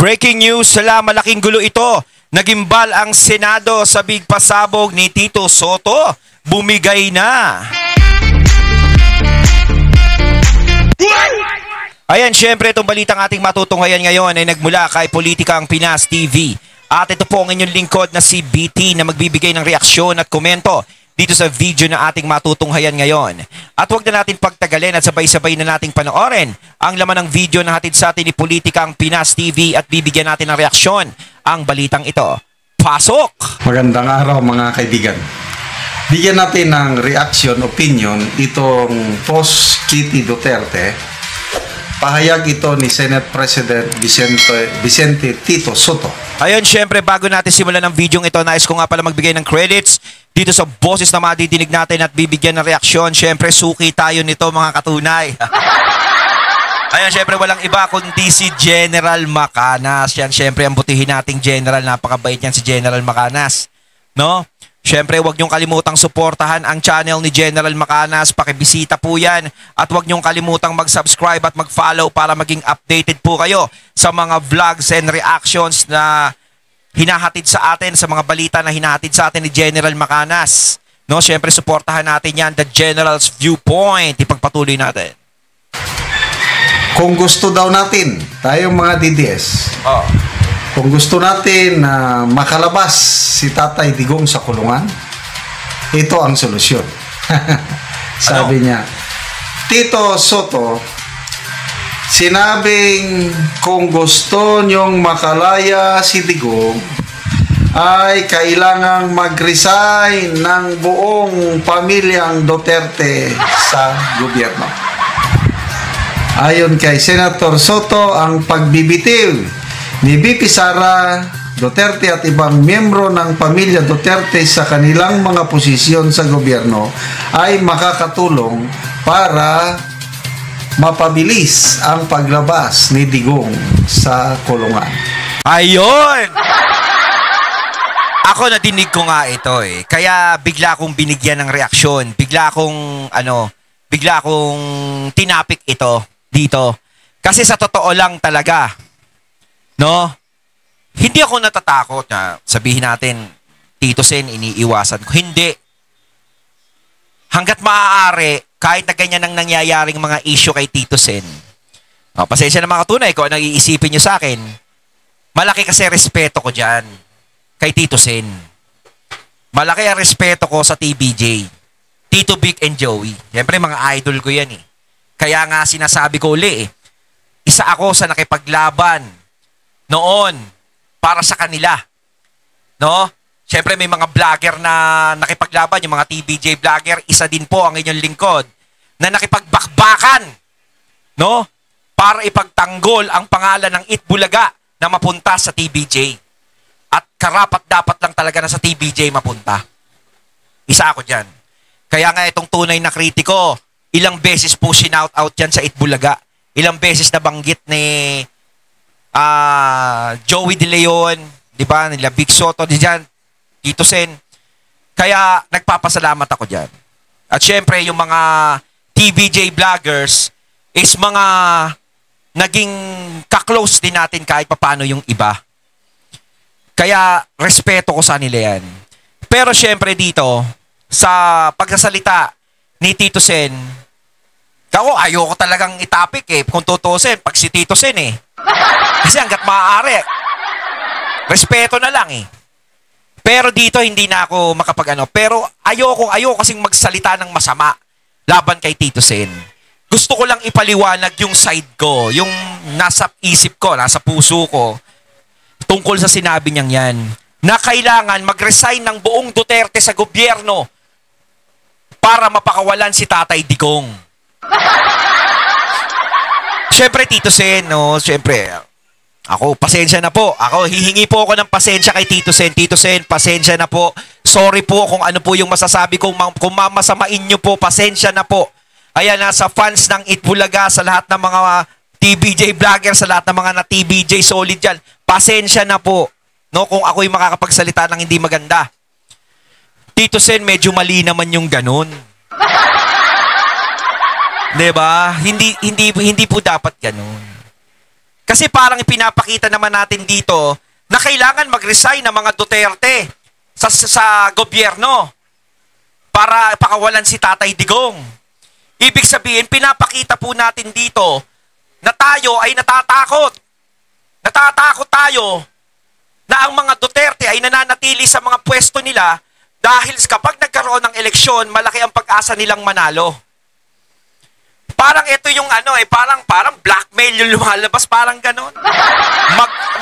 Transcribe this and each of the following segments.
Breaking news, malaking gulo ito. Nagimbal ang Senado sa big pasabog ni Tito Sotto. Bumigay na. Ayan, syempre itong balitang ating matutunghayan ngayon ay nagmula kay Politikang Pinas TV. At ito po ang inyong lingkod na si BT na magbibigay ng reaksyon at komento dito sa video na ating matutunghayan ngayon. At huwag na natin pagtagalin at sabay-sabay na nating panoorin ang laman ng video na hatid sa atin ni Politikang Pinas TV at bibigyan natin ng reaksyon ang balitang ito. Pasok! Magandang araw mga kaibigan. Bigyan natin ng reaction, opinion itong post Kitty Duterte. Pahayag ito ni Senate President Vicente Tito Sotto. Ayun, syempre bago natin simulan ng video ito, nais ko nga pala magbigay ng credits dito sa boses na madidinig natin at bibigyan ng reaksyon. Syempre suki tayo nito mga katunay. Ayan, syempre walang iba kundi si General Macanas. Yan, syempre ang butihin nating General. Napakabait yan si General Macanas. No? Syempre, huwag niyong kalimutang suportahan ang channel ni General Macanas. Pakibisita po yan. At huwag niyong kalimutang mag-subscribe at mag-follow para maging updated po kayo sa mga vlogs and reactions na hinahatid sa atin, sa mga balita na hinahatid sa atin ni General Macanas. No? Syempre, suportahan natin yan. The General's Viewpoint. Ipagpatuloy natin. Kung gusto daw natin, tayong mga DDS, kung gusto natin na makalabas si Tatay Digong sa kulungan, ito ang solusyon. Sabi niya, Tito Sotto, sinabing kung gusto niyong makalaya si Digong, ay kailangang mag-resign ng buong pamilyang Duterte sa gobyerno. Ayon kay Senator Sotto, ang pagbibitiw ni VP Sara Duterte at ibang miyembro ng pamilya Duterte sa kanilang mga posisyon sa gobyerno ay makakatulong para mapabilis ang paglabas ni Digong sa kulungan. Ayun! Ako nadinig ko nga ito eh. Kaya bigla akong binigyan ng reaksyon. Bigla akong tinapik ito dito. Kasi sa totoo lang talaga, no? Hindi ako natatakot na sabihin natin, Tito Sen, iniiwasan ko. Hindi. Hanggat maaari, kahit na ganyan ang nangyayaring mga issue kay Tito Sen, pasensya na mga katunay ko, ang iisipin nyo sa akin, malaki kasi respeto ko dyan kay Tito Sen. Malaki ang respeto ko sa TBJ. Tito Vic and Joey. Siyempre, mga idol ko yan eh. Kaya nga sinasabi ko uli eh, isa ako sa nakipaglaban noon para sa kanila. No? Siyempre may mga vlogger na nakipaglaban, yung mga TBJ vlogger, isa din po ang inyong lingkod na nakipagbakbakan, no? Para ipagtanggol ang pangalan ng Itbulaga na mapunta sa TBJ. At karapat dapat lang talaga na sa TBJ mapunta. Isa ako dyan. Kaya nga itong tunay na kritiko, ilang beses po sinout out yan sa Itbulaga. Ilang beses na banggit ni Joey De Leon, di ba? Nila Big Soto, diyan, Tito Sen. Kaya nagpapasalamat ako diyan. At syempre yung mga TVJ vloggers is mga naging ka-close din natin kahit papaano yung iba. Kaya respeto ko sa nila yan. Pero syempre dito, sa pagsasalita ni Tito Sen, ako ayoko talagang itapik eh. Kung tutusin, pag si Tito Sen eh. Kasi hanggat maaari, respeto na lang eh. Pero dito hindi na ako makapag-ano. Pero ayoko kasing magsalita ng masama laban kay Tito Sen. Gusto ko lang ipaliwanag yung side ko, yung nasa isip ko, nasa puso ko, tungkol sa sinabi niyang yan, na kailangan mag-resign ng buong Duterte sa gobyerno para mapakawalan si Tatay Digong. Siyempre, Tito Sen, no? Siyempre, ako, pasensya na po. Ako, hihingi po ako ng pasensya kay Tito Sen. Tito Sen, pasensya na po. Sorry po kung ano po yung masasabi kong kung mamasamain nyo po, pasensya na po. Ayan, sa fans ng Itbulaga, sa lahat ng mga TBJ vlogger, sa lahat ng mga na TBJ solid dyan, pasensya na po. No, kung ako'y makakapagsalita ng hindi maganda. Tito Sen, medyo mali naman yung ganun. Diba? Hindi po dapat ganun. Kasi parang ipinapakita naman natin dito na kailangan mag-resign ng mga Duterte sa gobyerno para pakawalan si Tatay Digong. Ibig sabihin, pinapakita po natin dito na tayo ay natatakot. Natatakot tayo na ang mga Duterte ay nananatili sa mga pwesto nila dahil kapag nagkaroon ng eleksyon, malaki ang pag-asa nilang manalo. Parang ito yung parang blackmail yung lumalabas, parang ganon.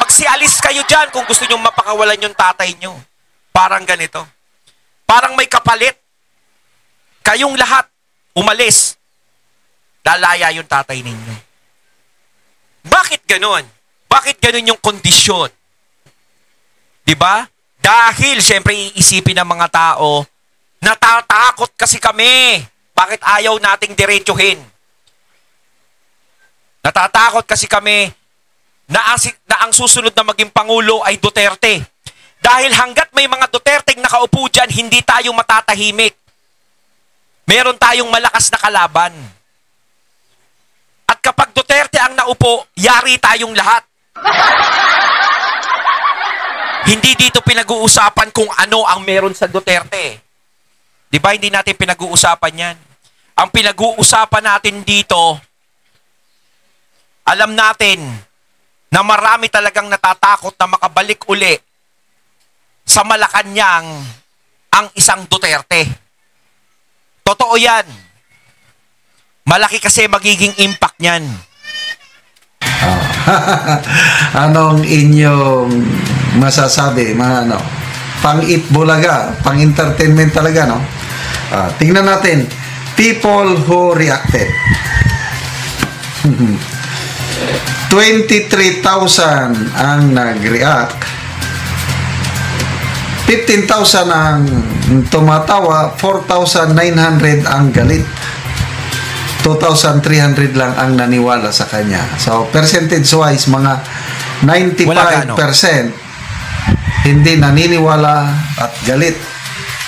Magsialis kayo dyan kung gusto nyo mapakawalan yung tatay nyo. Parang ganito. Parang may kapalit. Kayong lahat, umalis. Lalaya yung tatay ninyo. Bakit ganon? Bakit ganon yung kondisyon? Diba? Dahil, syempre, iisipin ng mga tao, natatakot kasi kami. Bakit ayaw nating diretsuhin? Natatakot kasi kami na ang susunod na maging Pangulo ay Duterte. Dahil hanggat may mga Duterteng nakaupo dyan, hindi tayo matatahimik. Meron tayong malakas na kalaban. At kapag Duterte ang naupo, yari tayong lahat. Hindi dito pinag-uusapan kung ano ang meron sa Duterte. Di ba hindi natin pinag-uusapan yan? Ang pinag-uusapan natin dito, alam natin na marami talagang natatakot na makabalik uli sa Malacanang ang isang Duterte. Totoo yan. Malaki kasi magiging impact niyan. Anong inyong masasabi, mga pang-itbulaga, pang-entertainment talaga, no? Tingnan natin, people who reacted. 23,000 ang nag-react. 15,000 ang tumatawa, 4,900 ang galit. 2,300 lang ang naniwala sa kanya. So, percentage-wise, mga 95% hindi naniniwala at galit.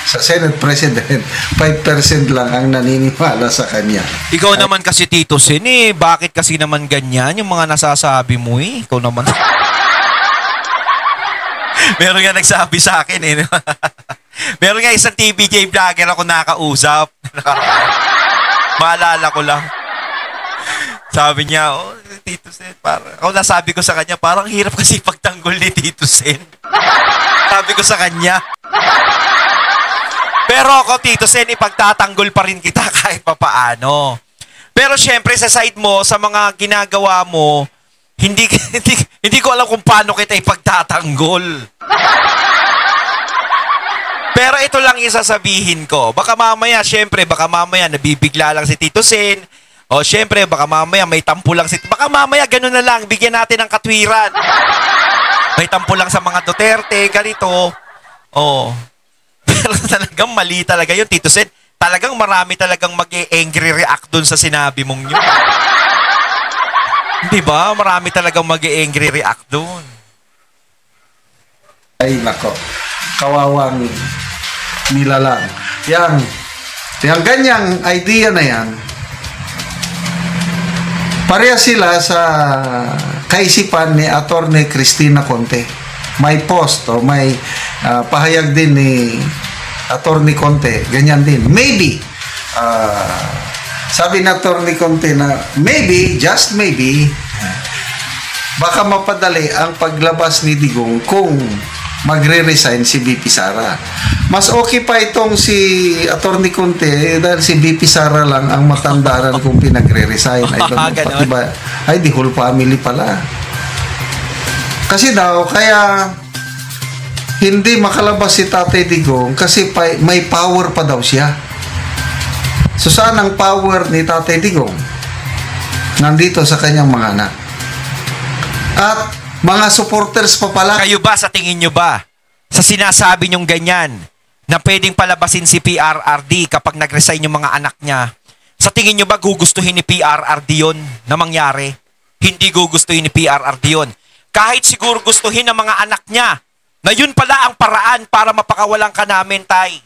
Sa Senate President, 5% lang ang naniniwala sa kanya. Ikaw naman kasi, Tito Sen, bakit kasi naman ganyan yung mga nasasabi mo Ikaw naman. Meron nga nagsabi sa akin Meron nga isang TVJ vlogger ako nakausap. Maalala ko lang. Sabi niya, Tito Sen, ako nasabi ko sa kanya, parang hirap kasi pagtanggol ni Tito Sen. Sabi ko sa kanya. Pero ako, Tito Sen, ipagtatanggol pa rin kita kahit papaano. Pero syempre, sa side mo, sa mga ginagawa mo, hindi ko alam kung paano kita ipagtatanggol. Pero ito lang isasabihin ko. Baka mamaya nabibigla lang si Tito Sen. O syempre, baka mamaya may tampo lang baka mamaya gano'n na lang, bigyan natin ng katwiran. May tampo lang sa mga Duterte, ganito. Pero talagang mali talaga yun, Tito Sen. Talagang marami talagang mag-angry react dun sa sinabi mong yun. Di ba? Marami talagang mag-angry react dun. Ay, nako. Kawawang nilalang. Yang ganyang idea na yan, pareha sila sa kaisipan ni Atty. Cristina Conte. May post o may pahayag din ni Atty. Conte. Ganyan din. Maybe, sabi na Atty. Conte na maybe, just maybe, baka mapadali ang paglabas ni Digong kung magre-resign si BP Sara. Mas okay pa itong si Atty. Conte dahil si BP Sara lang ang matandaran kung pinagre-resign. Ay, pati ba? Ay, the whole family pala. Kasi daw, kaya hindi makalabas si Tatay Digong kasi may power pa daw siya. So, saan ang power ni Tatay Digong? Nandito sa kanyang mga anak. At mga supporters pa pala. Kayo ba, sa tingin nyo ba, sa sinasabi nyong ganyan, na pwedeng palabasin si PRRD kapag nag-resign yung mga anak niya, sa tingin nyo ba gugustuhin ni PRRD yun na mangyari? Hindi gugustuhin ni PRRD yun. Kahit siguro gustuhin ng mga anak niya, na yun pala ang paraan para mapakawalan ka namin, tay.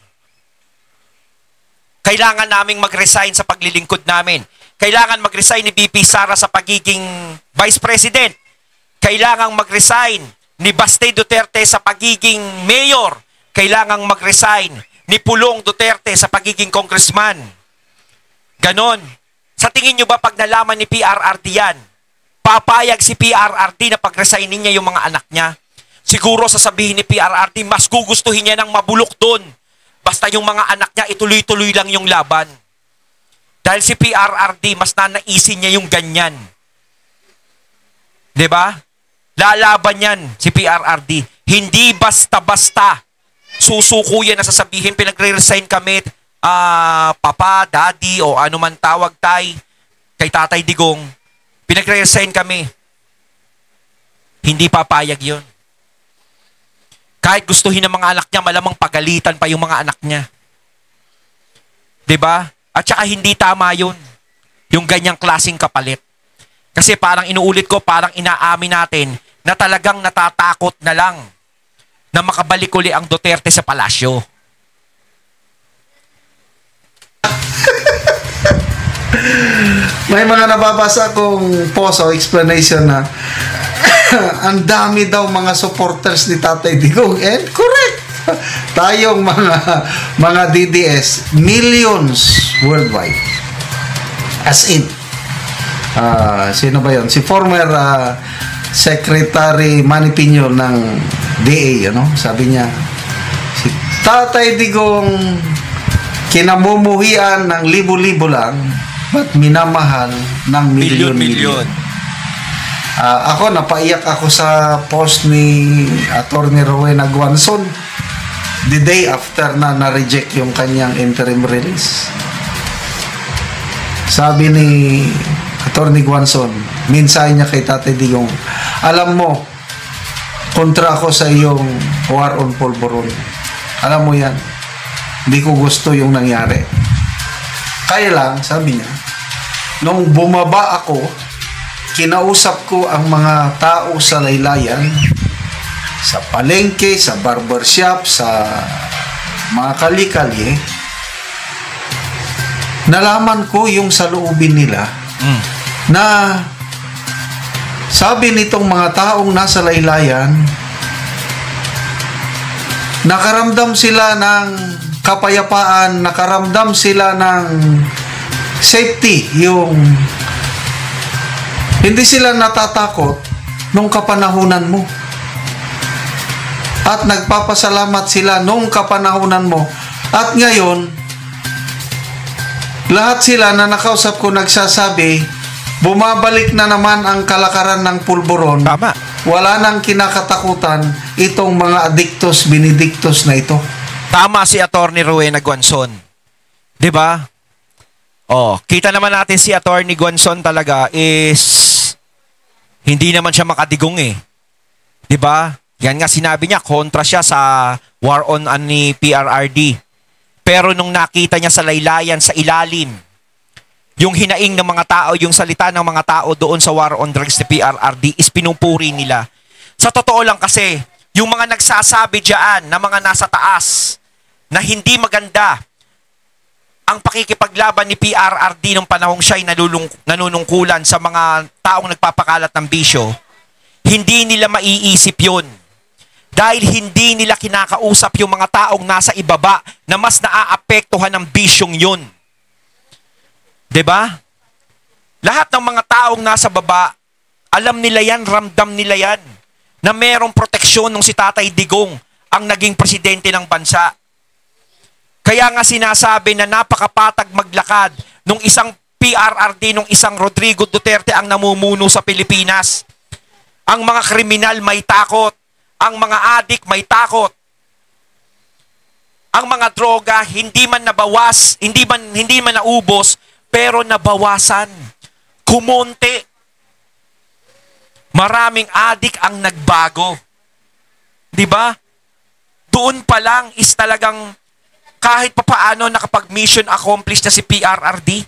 Kailangan naming mag-resign sa paglilingkod namin. Kailangan mag-resign ni BP Sara sa pagiging Vice President. Kailangang mag-resign ni Baste Duterte sa pagiging mayor. Kailangang mag-resign ni Pulong Duterte sa pagiging congressman. Ganon. Sa tingin nyo ba pag nalaman ni PRRD yan, papayag si PRRD na pag-resignin niya yung mga anak niya? Siguro sasabihin ni PRRD, mas gugustuhin niya ng mabulok doon. Basta yung mga anak niya, ituloy-tuloy lang yung laban. Dahil si PRRD, mas nanaisin niya yung ganyan. 'Di ba? Lalaban yan si PRRD. Hindi basta-basta susuko yan na sasabihin, pinagre-resign kami, papa, daddy, o ano man tawag kay Tatay Digong, pinagre-resign kami. Hindi papayag yun. Kahit gustuhin ng mga anak niya, malamang pagalitan pa yung mga anak niya. 'Di ba? At saka hindi tama yun. Yung ganyang klaseng kapalit. Kasi parang inuulit ko, parang inaamin natin na talagang natatakot na lang na makabalik uli ang Duterte sa palasyo. May mga nababasa kong post o explanation na ang dami daw mga supporters ni Tatay Digong. And correct. Tayong mga DDS, millions worldwide. As in, sino ba yun? Si former Secretary Manny Piñol ng DA, sabi niya, si Tatay Digong kinamumuhian ng libo-libo lang, but minamahal ng milyon-milyon. Ako, napaiyak ako sa post ni Atty. Rowena Guanzon the day after na na-reject yung kanyang interim release. Sabi ni Atty. Guanzon, mensahe niya kay Tatay Digong, alam mo, kontra ako sa iyong war on Polvoron. Alam mo yan, hindi ko gusto yung nangyari. Kaya lang, sabi niya, nung bumaba ako, kinausap ko ang mga tao sa laylayan, sa palengke, sa barbershop, sa mga kali-kalye, nalaman ko yung saloobin nila na sabi nitong mga taong nasa laylayan, nakaramdam sila ng kapayapaan, nakaramdam sila ng safety, yung hindi sila natatakot nung kapanahunan mo. At nagpapasalamat sila nung kapanahunan mo. At ngayon, lahat sila na nakausap ko nagsasabi, bumabalik na naman ang kalakaran ng Polvoron. Tama. Wala nang kinakatakutan itong mga adiktos, binidiktos na ito. Tama si Atty. Rowena Guanzon. 'Di ba? Kita naman natin si Atty. Guanzon talaga is hindi naman siya makadigong eh. 'Di ba? Yan nga sinabi niya, kontra siya sa war on ni PRRD. Pero nung nakita niya sa laylayan, sa ilalim, yung hinaing ng mga tao, yung salita ng mga tao doon sa war on drugs ni PRRD is pinupuri nila. Sa totoo lang kasi, yung mga nagsasabi diyan na mga nasa taas na hindi maganda ang pakikipaglaban ni PRRD nung panahong siya'y nanunungkulan sa mga taong nagpapakalat ng bisyo, hindi nila maiisip yun. Dahil hindi nila kinakausap yung mga taong nasa ibaba na mas naaapektuhan ng bisyong yun. 'Di ba? Lahat ng mga taong nasa baba, alam nila yan, ramdam nila yan, na merong proteksyon nung si Tatay Digong ang naging presidente ng bansa. Kaya nga sinasabi na napakapatag maglakad nung isang PRRD, nung isang Rodrigo Duterte ang namumuno sa Pilipinas. Ang mga kriminal may takot. Ang mga adik may takot. Ang mga droga hindi man nabawas, hindi man naubos, pero nabawasan. Kumonte. Maraming adik ang nagbago. 'Di ba? Doon pa lang is talagang kahit papaano nakapag-mission accomplished na si PRRD.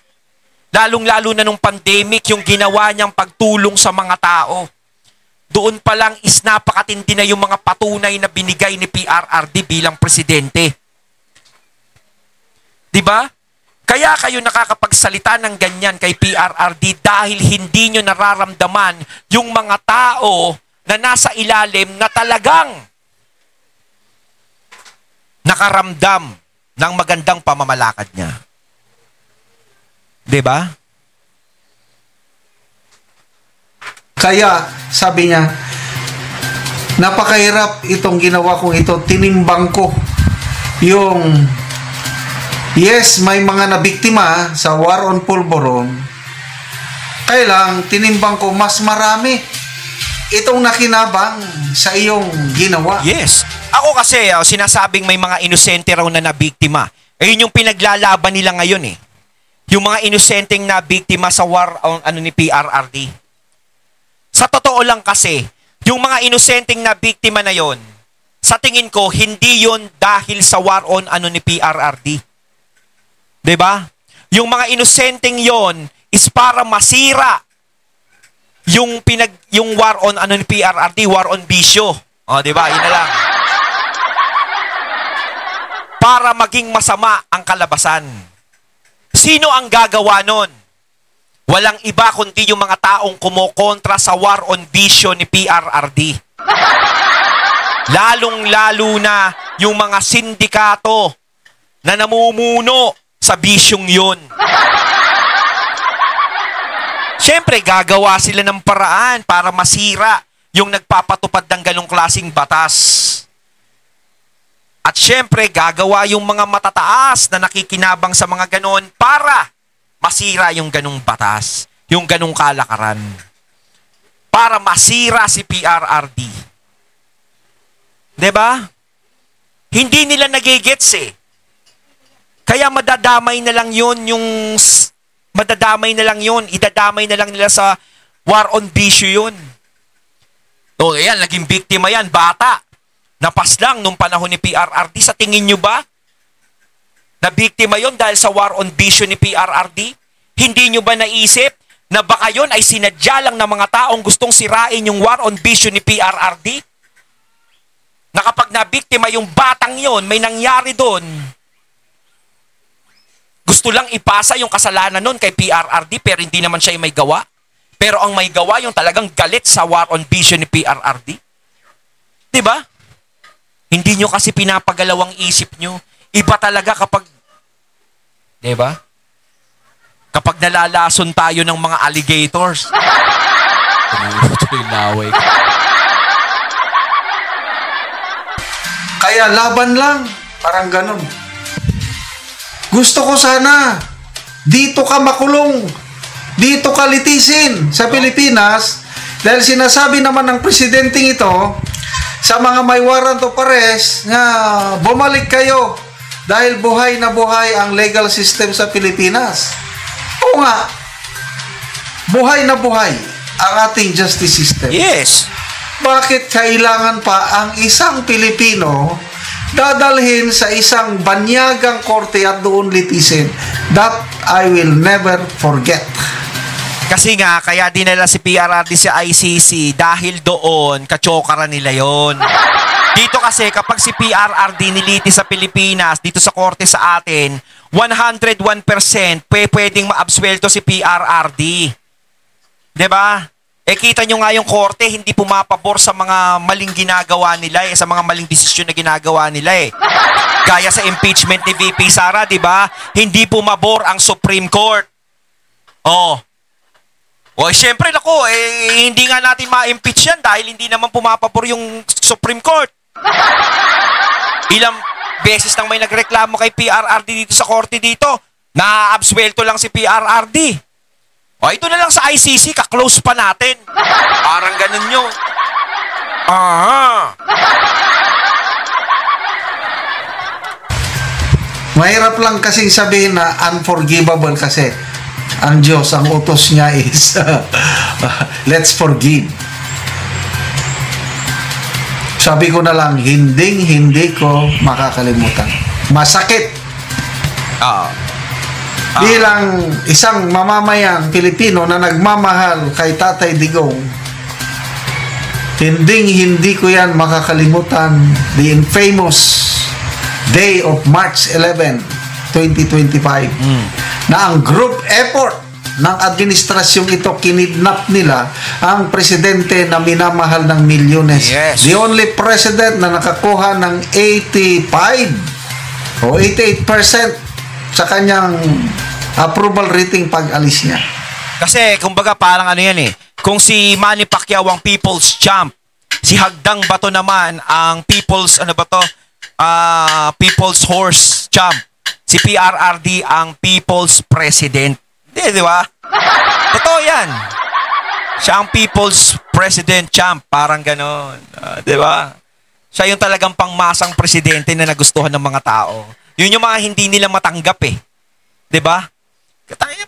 Lalong-lalo na nung pandemic, yung ginawa niyang pagtulong sa mga tao. Doon pa lang is napakatindi na yung mga patunay na binigay ni PRRD bilang presidente. 'Di ba? Kaya kayo nakakapagsalita ng ganyan kay PRRD dahil hindi nyo nararamdaman yung mga tao na nasa ilalim na talagang nakaramdam ng magandang pamamalakad niya. 'Di ba? Kaya, sabi niya, napakahirap itong ginawa kong ito. Tinimbang ko yung, yes, may mga nabiktima sa War on Pulburon. Kaya lang, tinimbang ko mas marami itong nakinabang sa iyong ginawa. Yes. Ako kasi, sinasabing may mga inosente raw na nabiktima. Ayun yung pinaglalaban nila ngayon eh. Yung mga inosenteng na biktima sa war ni PRRD. Sa totoo lang kasi, yung mga inosenteng na biktima na yon, sa tingin ko, hindi yon dahil sa war on ni PRRD. 'Di ba? Yung mga inosenteng yon is para masira yung war on ni PRRD, war on bisyo. 'Di ba? Yun na lang. Para maging masama ang kalabasan. Sino ang gagawa nun? Walang iba kundi yung mga taong kumokontra sa war on bisyo ni PRRD. Lalong-lalo na yung mga sindikato na namumuno sa bisyong yun. Siyempre, gagawa sila ng paraan para masira yung nagpapatupad ng ganong klaseng batas. At siyempre, gagawa yung mga matataas na nakikinabang sa mga ganon para masira yung ganong batas, yung ganong kalakaran. Para masira si PRRD. 'Di ba? Hindi nila nagigets eh. Kaya madadamay na lang yun idadamay na lang nila sa war on bisyo yun. O, ayan, naging biktima yan, bata. Napas lang nung panahon ni PRRD. Sa tingin nyo ba? Na biktima yon dahil sa war on bisyo ni PRRD? Hindi nyo ba naisip na baka yon ay sinadya lang ng mga taong gustong sirain yung war on bisyo ni PRRD? Na kapag nabiktima yung batang yon, may nangyari doon, gusto lang ipasa yung kasalanan nun kay PRRD pero hindi naman siya yung may gawa. Pero ang may gawa yung talagang galit sa war on bisyo ni PRRD. Diba? Hindi nyo kasi pinapagalawang isip nyo. Iba talaga kapag, diba? Kapag nalalason tayo ng mga alligators. Kaya laban lang. Parang ganun. Gusto ko sana, dito ka makulong. Dito ka litisin sa Pilipinas. Dahil sinasabi naman ng presidenteng ito, sa mga may warrant of arrest, nga bumalik kayo dahil buhay na buhay ang legal system sa Pilipinas. Oo nga, buhay na buhay ang ating justice system. Yes. Bakit kailangan pa ang isang Pilipino dadalhin sa isang banyagang korte at doon litisin? That I will never forget. Kasi nga, kaya dinala si PRRD sa ICC dahil doon, kachokaran nila yon. Dito kasi, kapag si PRRD niliti sa Pilipinas, dito sa korte sa atin, 101% pwedeng maabswelto si PRRD. 'Di ba? Kita nyo nga yung korte, hindi pumapabor sa mga maling ginagawa nila sa mga maling desisyon na ginagawa nila Gaya sa impeachment ni VP Sara, 'di ba? Hindi pumabor ang Supreme Court. Siyempre, hindi nga natin ma-impeach yan dahil hindi naman pumapabor yung Supreme Court. Ilang beses nang may nagreklamo kay PRRD dito sa korte dito, na-absuelto lang si PRRD. Ito na lang sa ICC, ka-close pa natin. Parang ganun yun. Mahirap lang kasing sabihin na unforgivable kasi ang Diyos, ang utos niya is let's forgive. Sabi ko na lang, hindi ko makakalimutan. Masakit. Bilang isang mamamayang Pilipino na nagmamahal kay Tatay Digong, hindi ko yan makakalimutan. The infamous day of March 11, 2025 na ang group effort ng administrasyong ito, kinidnap nila ang presidente na minamahal ng milyones. Yes. The only president na nakakuha ng 85 o 88% sa kanyang approval rating pag alis niya. Kasi, kumbaga, parang ano yan eh. Kung si Manny Pacquiao ang people's champ, si Hagdang Bato naman ang people's, ano ba to? People's horse champ. Si PRRD ang people's president. Di ba? Totoo yan. Siya ang people's president champ. Parang ganon. Di ba? Siya yung talagang pangmasang presidente na nagustuhan ng mga tao. Yun yung mga hindi nila matanggap eh. Di ba?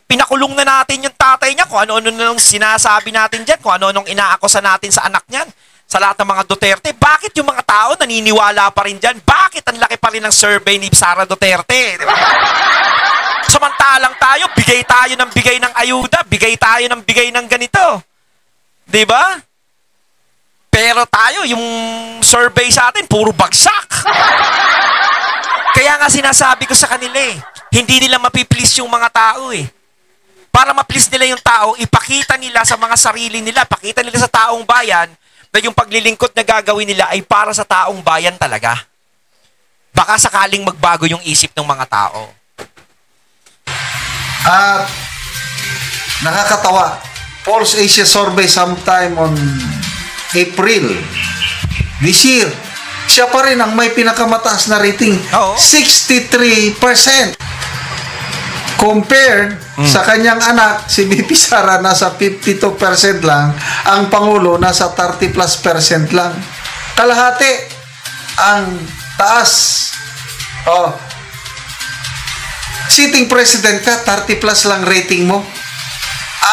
Pinakulong na natin yung tatay niya, kung ano-ano nang sinasabi natin dyan, kung ano-anong inaakusa natin sa anak niyan, sa lahat ng mga Duterte. Bakit yung mga tao naniniwala pa rin dyan? Bakit ang laki pa rin ng survey ni Sara Duterte? Di ba? Samantalang tayo, bigay tayo ng bigay ng ayuda, bigay tayo ng bigay ng ganito. Di ba? Pero tayo, yung survey sa atin, puro bagsak. Kaya nga sinasabi ko sa kanila eh, hindi nila mapiplease yung mga tao eh. Para ma-please nila yung tao, ipakita nila sa mga sarili nila, pakita nila sa taong bayan na yung paglilingkod na gagawin nila ay para sa taong bayan talaga. Baka sakaling magbago yung isip ng mga tao. At nakakatawa, Pulse Asia survey sometime on April this year, siya pa rin ang may pinakamataas na rating. Oo. 63%. Compared sa kanyang anak, si BP Sara, nasa 52% lang. Ang Pangulo, nasa 30+% lang. Kalahati ang taas. Oh. Sitting president ka, 30+ lang rating mo.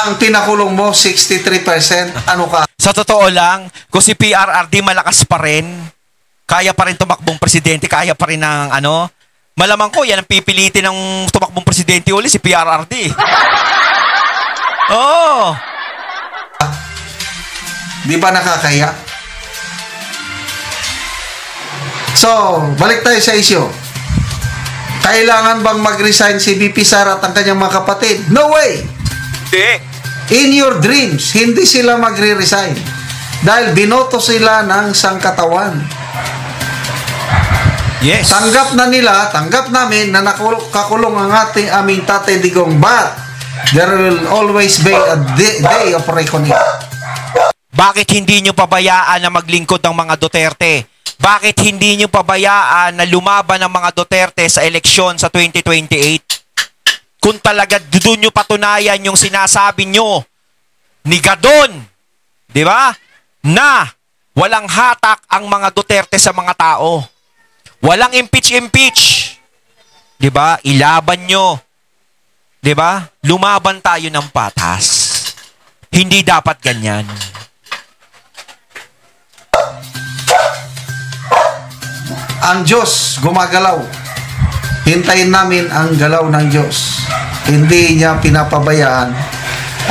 Ang pinakulong mo, 63%. Ano ka? Sa totoo lang, kung si PRRD malakas pa rin, kaya pa rin tumakbong presidente, kaya pa rin ng ano, malamang ko, yan ang pipilitin ng tumakbong presidente uli, si PRRD. Oo. Di ba nakakaya? So, balik tayo sa isyo. Kailangan bang mag-resign si BP Sara at ang kanyang mga kapatid? No way! Hindi. In your dreams, hindi sila magre-resign. Dahil binoto sila ng sangkatawan. Yes. Tanggap na nila, tanggap namin na kakulong ang aming Tatay Digong, but there will always be a day of reckoning. Bakit hindi nyo pabayaan na maglingkod ng mga Duterte? Bakit hindi nyo pabayaan na lumaban ng mga Duterte sa eleksyon sa 2028? Kung talaga doon nyo patunayan yung sinasabi nyo ni Gadon, di ba? Na walang hatak ang mga Duterte sa mga tao. Walang impeach. 'Di ba? Ilaban nyo. 'Di ba? Lumaban tayo ng patas. Hindi dapat ganyan. Ang Diyos gumagalaw. Hintayin namin ang galaw ng Diyos. Hindi niya pinapabayaan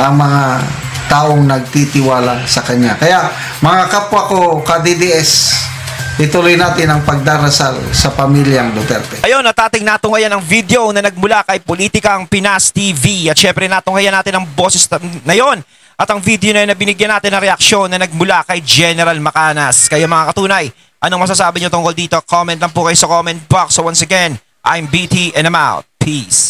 ang mga taong nagtitiwala sa Kanya. Kaya, mga kapwa ko, ka-DDS, ituloy natin ang pagdarasal sa pamilyang Duterte. Ayun, natating natungayan ang video na nagmula kay Politikang Pinas TV. At syempre natungayan natin ang boses na yon. At ang video na yun na binigyan natin ng reaksyon na nagmula kay General Macanas. Kaya mga katunay, anong masasabi nyo tungkol dito? Comment lang po kayo sa comment box. So once again, I'm BT and I'm out. Peace.